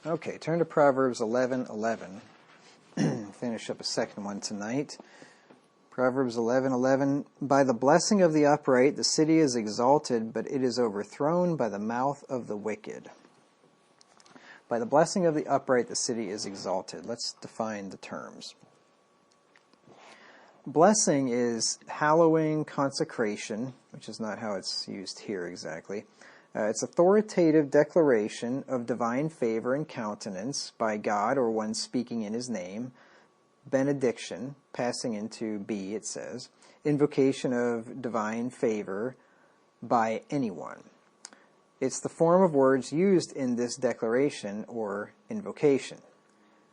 Okay, turn to Proverbs 11:11. Finish up a second one tonight. Proverbs 11:11. By the blessing of the upright the city is exalted, but it is overthrown by the mouth of the wicked. By the blessing of the upright the city is exalted. Let's define the terms. Blessing is hallowing, consecration, which is not how it's used here exactly. It's authoritative declaration of divine favor and countenance by God or one speaking in his name. Benediction, passing into B, it says. Invocation of divine favor by anyone. It's the form of words used in this declaration or invocation.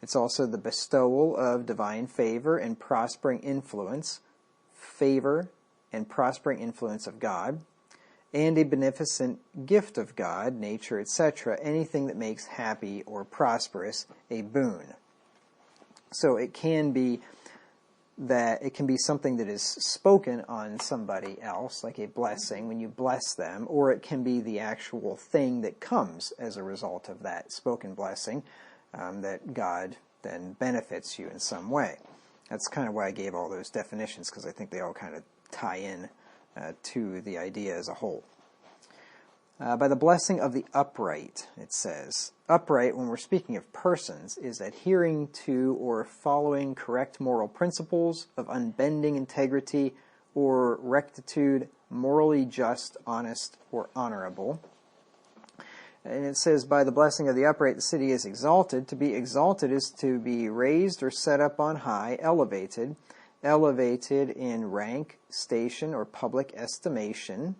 It's also the bestowal of divine favor and prospering influence, favor and prospering influence of God, and a beneficent gift of God, nature, etc., anything that makes happy or prosperous, a boon. So it can be something that is spoken on somebody else, like a blessing when you bless them, or it can be the actual thing that comes as a result of that spoken blessing, that God then benefits you in some way. That's kind of why I gave all those definitions, because I think they all kind of tie in to the idea as a whole. By the blessing of the upright, it says. Upright, when we're speaking of persons, is adhering to or following correct moral principles of unbending integrity or rectitude, morally just, honest, or honorable. And it says, by the blessing of the upright, the city is exalted. To be exalted is to be raised or set up on high, elevated in rank, station, or public estimation.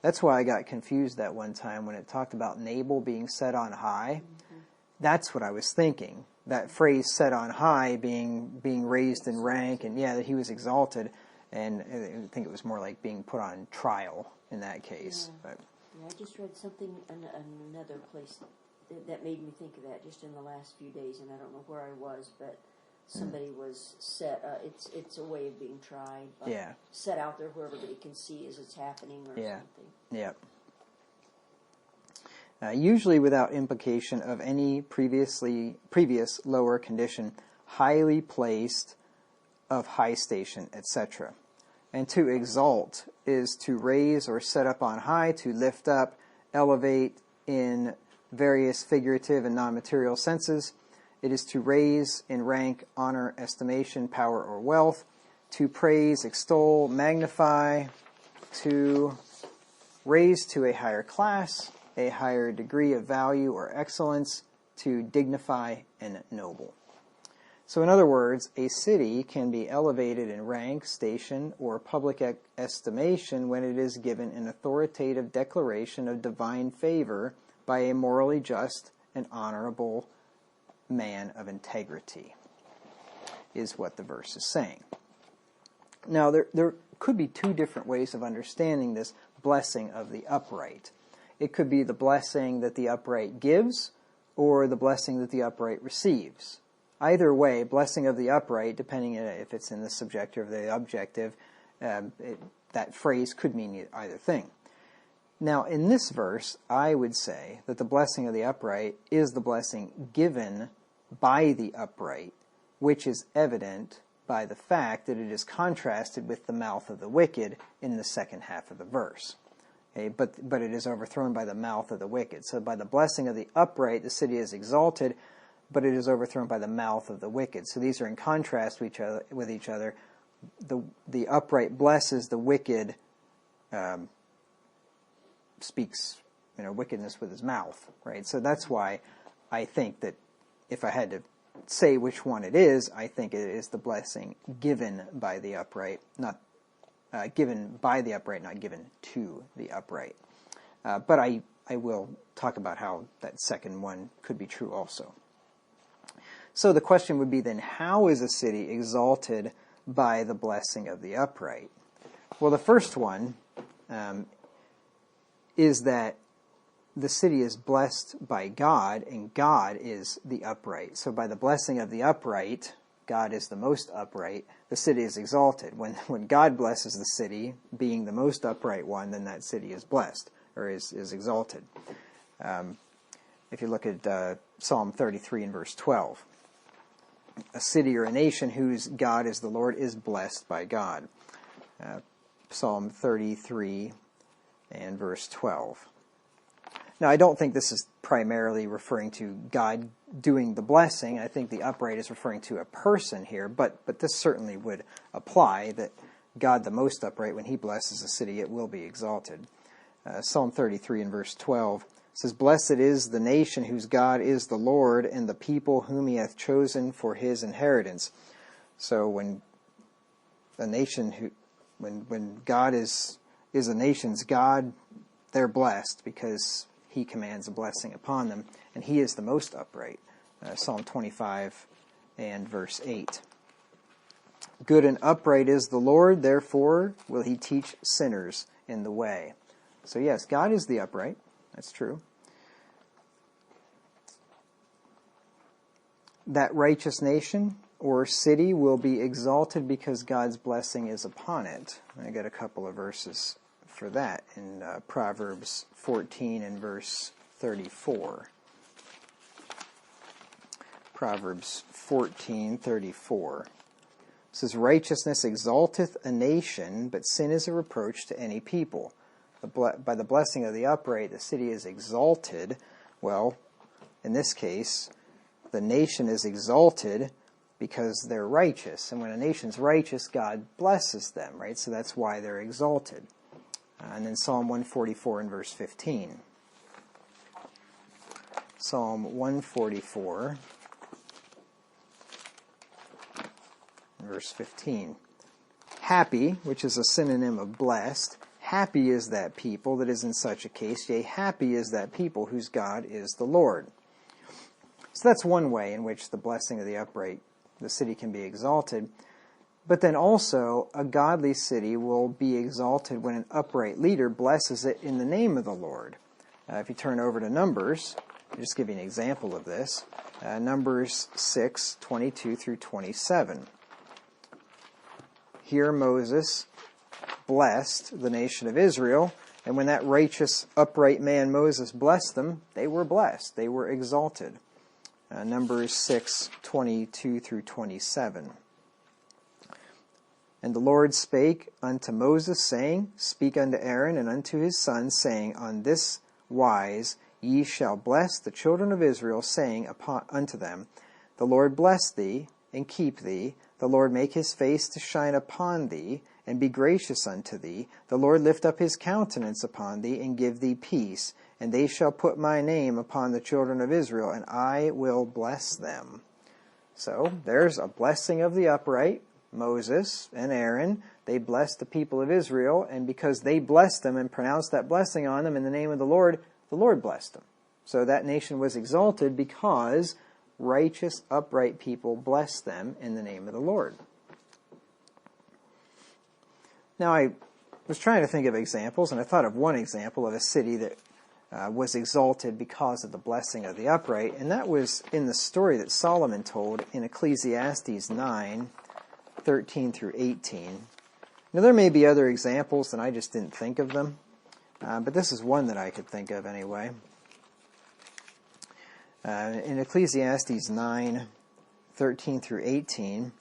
That's why I got confused that one time when it talked about Nabal being set on high. Mm-hmm. That's what I was thinking. That phrase, set on high, being raised in rank, and that he was exalted. And I think it was more like being put on trial in that case. Yeah. But I just read something in another place that made me think of that just in the last few days, and I don't know where I was, but somebody was set. It's a way of being tried. Set out there where everybody can see as it's happening or something. Yeah. Usually without implication of any previous lower condition, highly placed, of high station, etc. And to exalt is to raise or set up on high, to lift up, elevate in various figurative and non-material senses. It is to raise in rank, honor, estimation, power, or wealth, to praise, extol, magnify, to raise to a higher class, a higher degree of value or excellence, to dignify and ennoble. So in other words, a city can be elevated in rank, station, or public estimation when it is given an authoritative declaration of divine favor by a morally just and honorable man of integrity, is what the verse is saying. Now, there could be two different ways of understanding this blessing of the upright. It could be the blessing that the upright gives, or the blessing that the upright receives. Either way, blessing of the upright, depending on if it's in the subjective or the objective, that phrase could mean either thing. Now, in this verse, I would say that the blessing of the upright is the blessing given by the upright, which is evident by the fact that it is contrasted with the mouth of the wicked in the second half of the verse. Okay, but it is overthrown by the mouth of the wicked. So by the blessing of the upright, the city is exalted, but it is overthrown by the mouth of the wicked. So these are in contrast with each other. The upright blesses, the wicked speaks wickedness with his mouth, right? So that's why I think that if I had to say which one it is, I think it is the blessing given by the upright, not given by the upright, not given to the upright. But I will talk about how that second one could be true also. So the question would be then, how is a city exalted by the blessing of the upright? Well, the first one is that the city is blessed by God, and God is the upright. So by the blessing of the upright, God is the most upright, the city is exalted. When God blesses the city, being the most upright one, then that city is blessed, or is exalted. if you look at Psalm 33 and verse 12. A city or a nation whose God is the Lord is blessed by God. Psalm 33 and verse 12. Now, I don't think this is primarily referring to God doing the blessing. I think the upright is referring to a person here, but this certainly would apply, that God the most upright, when he blesses a city, it will be exalted. Psalm 33 and verse 12 says, "Blessed is the nation whose God is the Lord, and the people whom he hath chosen for his inheritance." So when a nation when God is a nation's God, they're blessed because he commands a blessing upon them, and he is the most upright. Psalm 25 and verse 8. "Good and upright is the Lord, therefore will he teach sinners in the way." So yes, God is the upright. That's true. That righteous nation or city will be exalted because God's blessing is upon it. I got a couple of verses for that in Proverbs 14 and verse 34. Proverbs 14:34 says, "Righteousness exalteth a nation, but sin is a reproach to any people." By the blessing of the upright, the city is exalted. Well, in this case, the nation is exalted because they're righteous. And when a nation's righteous, God blesses them, right? So that's why they're exalted. And then Psalm 144 and verse 15. Psalm 144 and verse 15. "Happy," which is a synonym of blessed, "happy is that people that is in such a case, yea, happy is that people whose God is the Lord." So that's one way in which the blessing of the upright, the city, can be exalted. But then also, a godly city will be exalted when an upright leader blesses it in the name of the Lord. If you turn over to Numbers, I'll just give you an example of this. Numbers 6:22 through 27. Here Moses blessed the nation of Israel, and when that righteous, upright man Moses blessed them, they were blessed. They were exalted. Numbers 6:22 through 27. "And the Lord spake unto Moses, saying, Speak unto Aaron and unto his sons, saying, On this wise ye shall bless the children of Israel, saying unto them, The Lord bless thee, and keep thee. The Lord make his face to shine upon thee, and be gracious unto thee. The Lord lift up his countenance upon thee, and give thee peace. And they shall put my name upon the children of Israel, and I will bless them." So there's a blessing of the upright. Moses and Aaron, they blessed the people of Israel, and because they blessed them and pronounced that blessing on them in the name of the Lord blessed them. So that nation was exalted because righteous, upright people blessed them in the name of the Lord. Now, I was trying to think of examples, and I thought of one example of a city that was exalted because of the blessing of the upright, and that was in the story that Solomon told in Ecclesiastes 9:13 through 18. Now, there may be other examples, and I just didn't think of them, but this is one that I could think of anyway. In Ecclesiastes 9:13 through 18,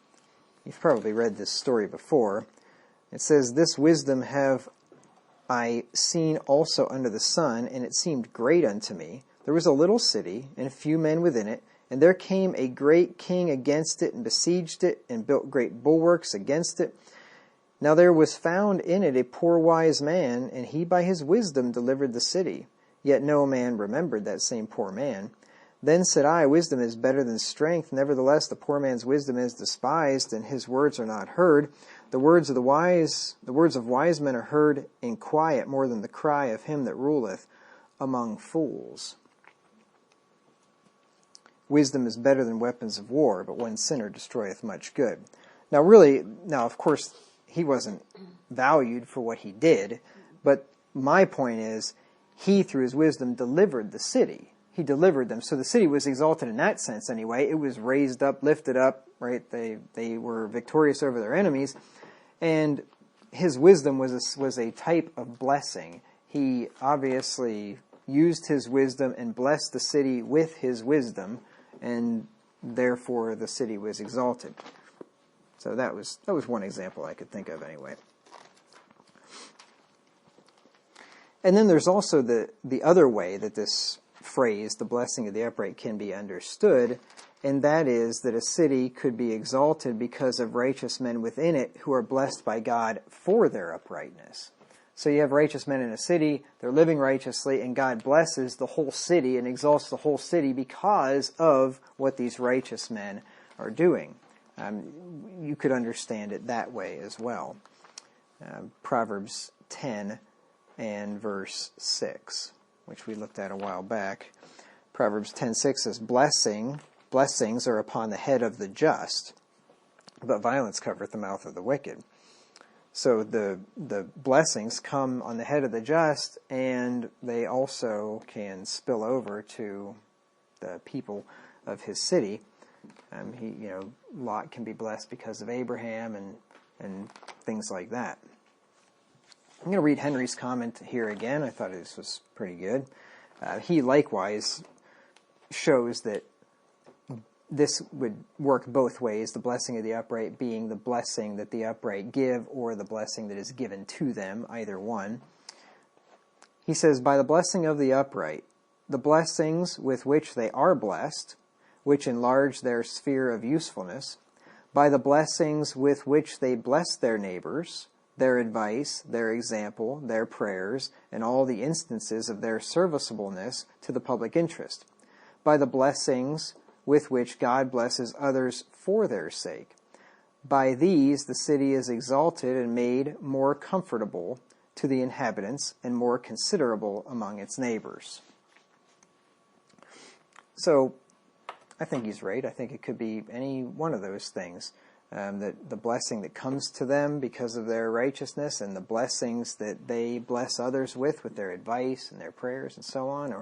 you've probably read this story before. It says, "This wisdom have I seen also under the sun, and it seemed great unto me. There was a little city, and a few men within it, and there came a great king against it, and besieged it, and built great bulwarks against it. Now there was found in it a poor wise man, and he by his wisdom delivered the city. Yet no man remembered that same poor man. Then said I, Wisdom is better than strength. Nevertheless, the poor man's wisdom is despised, and his words are not heard. The words of wise men are heard in quiet more than the cry of him that ruleth among fools. Wisdom is better than weapons of war, but one sinner destroyeth much good." Now, of course, he wasn't valued for what he did, but my point is, he, through his wisdom, delivered the city. He delivered them. So the city was exalted in that sense anyway. It was raised up, lifted up, right? They were victorious over their enemies. And his wisdom was a type of blessing. He obviously used his wisdom and blessed the city with his wisdom, and therefore the city was exalted. So that was one example I could think of anyway. And then there's also the other way that this phrase, the blessing of the upright, can be understood, and that is that a city could be exalted because of righteous men within it who are blessed by God for their uprightness. So you have righteous men in a city, they're living righteously, and God blesses the whole city and exalts the whole city because of what these righteous men are doing. You could understand it that way as well. Proverbs 10 and verse 6, which we looked at a while back. Proverbs 10:6 says, Blessings are upon the head of the just, but violence covereth the mouth of the wicked. So the blessings come on the head of the just, and they also can spill over to the people of his city. Lot can be blessed because of Abraham and things like that. I'm going to read Henry's comment here again. I thought this was pretty good. He likewise shows that this would work both ways, the blessing of the upright being the blessing that the upright give, or the blessing that is given to them, either one. He says, by the blessing of the upright, the blessings with which they are blessed, which enlarge their sphere of usefulness, by the blessings with which they bless their neighbors, their advice, their example, their prayers, and all the instances of their serviceableness to the public interest, by the blessings with which God blesses others for their sake. By these the city is exalted and made more comfortable to the inhabitants and more considerable among its neighbors. So, I think he's right. I think it could be any one of those things. That the blessing that comes to them because of their righteousness, and the blessings that they bless others with their advice and their prayers and so on,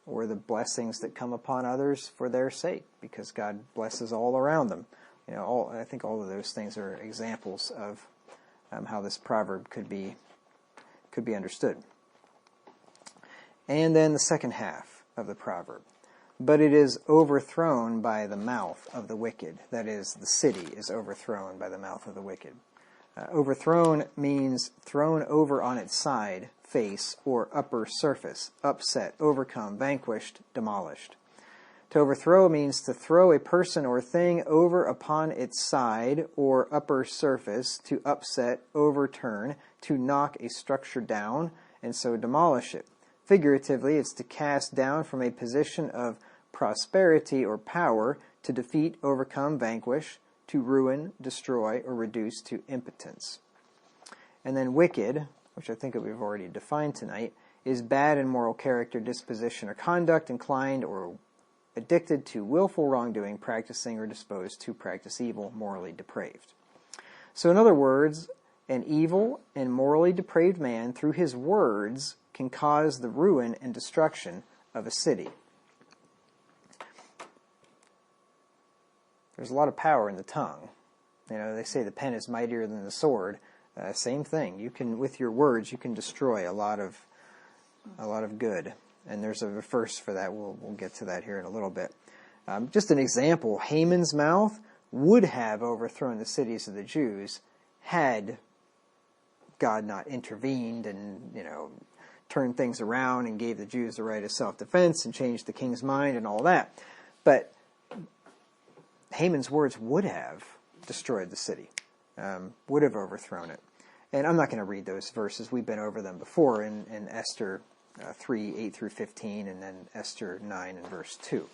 or the blessings that come upon others for their sake, because God blesses all around them. I think all of those things are examples of how this proverb could be understood. And then the second half of the proverb. But it is overthrown by the mouth of the wicked. That is, the city is overthrown by the mouth of the wicked. Overthrown means thrown over on its side, face, or upper surface, upset, overcome, vanquished, demolished. To overthrow means to throw a person or thing over upon its side or upper surface, to upset, overturn, to knock a structure down, and so demolish it. Figuratively, it's to cast down from a position of prosperity or power, to defeat, overcome, vanquish, to ruin, destroy, or reduce to impotence. And then wicked, which I think that we've already defined tonight, is bad in moral character, disposition, or conduct, inclined or addicted to willful wrongdoing, practicing or disposed to practice evil, morally depraved. So in other words, an evil and morally depraved man, through his words, can cause the ruin and destruction of a city. There's a lot of power in the tongue. They say the pen is mightier than the sword. Same thing. You can, with your words, you can destroy a lot of good. And there's a verse for that. We'll get to that here in a little bit. Just an example: Haman's mouth would have overthrown the cities of the Jews had God not intervened and turned things around and gave the Jews the right of self-defense and changed the king's mind and all that. But Haman's words would have destroyed the city, would have overthrown it. And I'm not going to read those verses. We've been over them before in Esther 3, 8 through 15, and then Esther 9 and verse 2.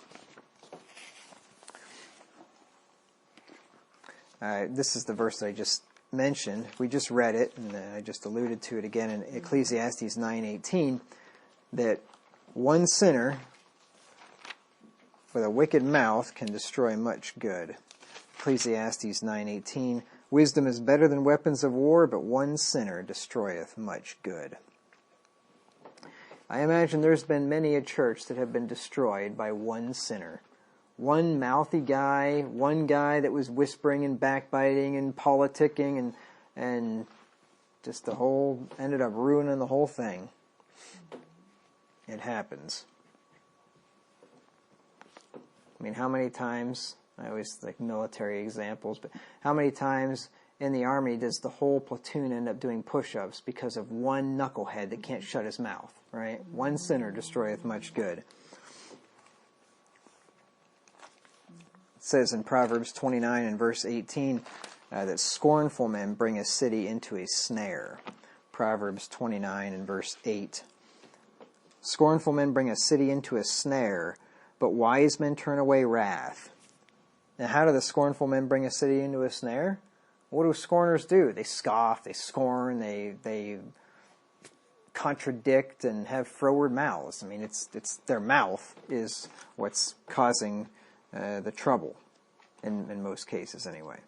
This is the verse that I just mentioned. We just read it, and I just alluded to it again in Ecclesiastes 9:18, that one sinner with a wicked mouth can destroy much good. Ecclesiastes 9:18, wisdom is better than weapons of war, but one sinner destroyeth much good. I imagine there's been many a church that have been destroyed by one sinner. One mouthy guy, one guy that was whispering and backbiting and politicking and just ended up ruining the whole thing. it happens. I mean, how many times, I always like military examples, but how many times in the Army does the whole platoon end up doing push-ups because of one knucklehead that can't shut his mouth, right? One sinner destroyeth much good. It says in Proverbs 29 and verse 18 that scornful men bring a city into a snare. Proverbs 29 and verse 8. Scornful men bring a city into a snare, but wise men turn away wrath. Now, how do the scornful men bring a city into a snare? What do scorners do? They scoff, they scorn, they contradict and have froward mouths. I mean, it's their mouth is what's causing the trouble, in most cases anyway.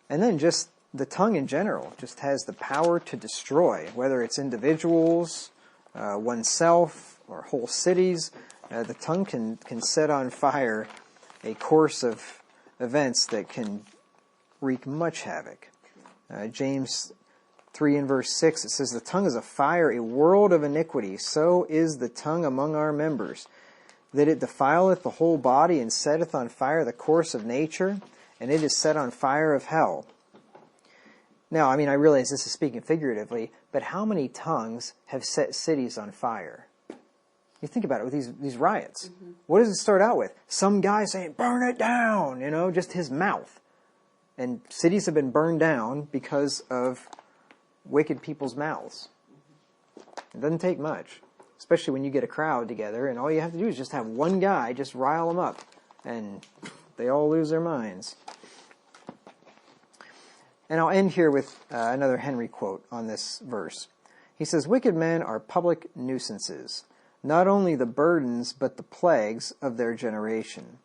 And then just the tongue in general just has the power to destroy, whether it's individuals, oneself, or whole cities. The tongue can set on fire a course of events that can wreak much havoc. James 3 and verse 6, it says, "The tongue is a fire, a world of iniquity. So is the tongue among our members, that it defileth the whole body, and setteth on fire the course of nature, and it is set on fire of hell." Now, I mean, I realize this is speaking figuratively, but how many tongues have set cities on fire? You think about it with these riots. Mm-hmm. What does it start out with? Some guy saying, "Burn it down," just his mouth. And cities have been burned down because of wicked people's mouths. It doesn't take much, especially when you get a crowd together, and all you have to do is just have one guy just rile them up, and they all lose their minds. And I'll end here with another Henry quote on this verse. He says, "Wicked men are public nuisances, not only the burdens but the plagues of their generation.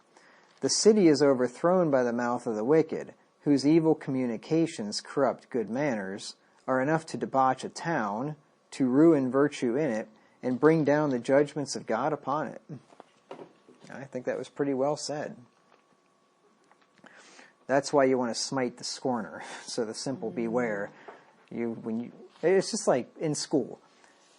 The city is overthrown by the mouth of the wicked, whose evil communications corrupt good manners, are enough to debauch a town, to ruin virtue in it, and bring down the judgments of God upon it." I think that was pretty well said. That's why you want to smite the scorner. So the simple beware. It's just like in school.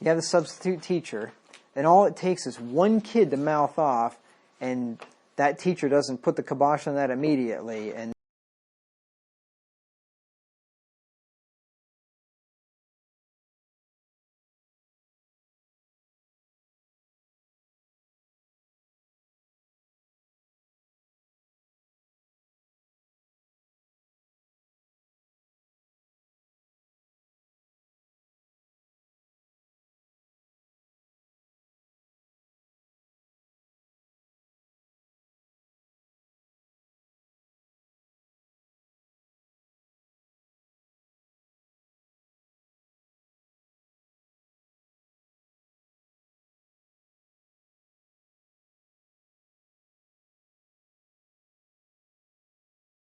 You have the substitute teacher, and all it takes is one kid to mouth off, and that teacher doesn't put the kibosh on that immediately, and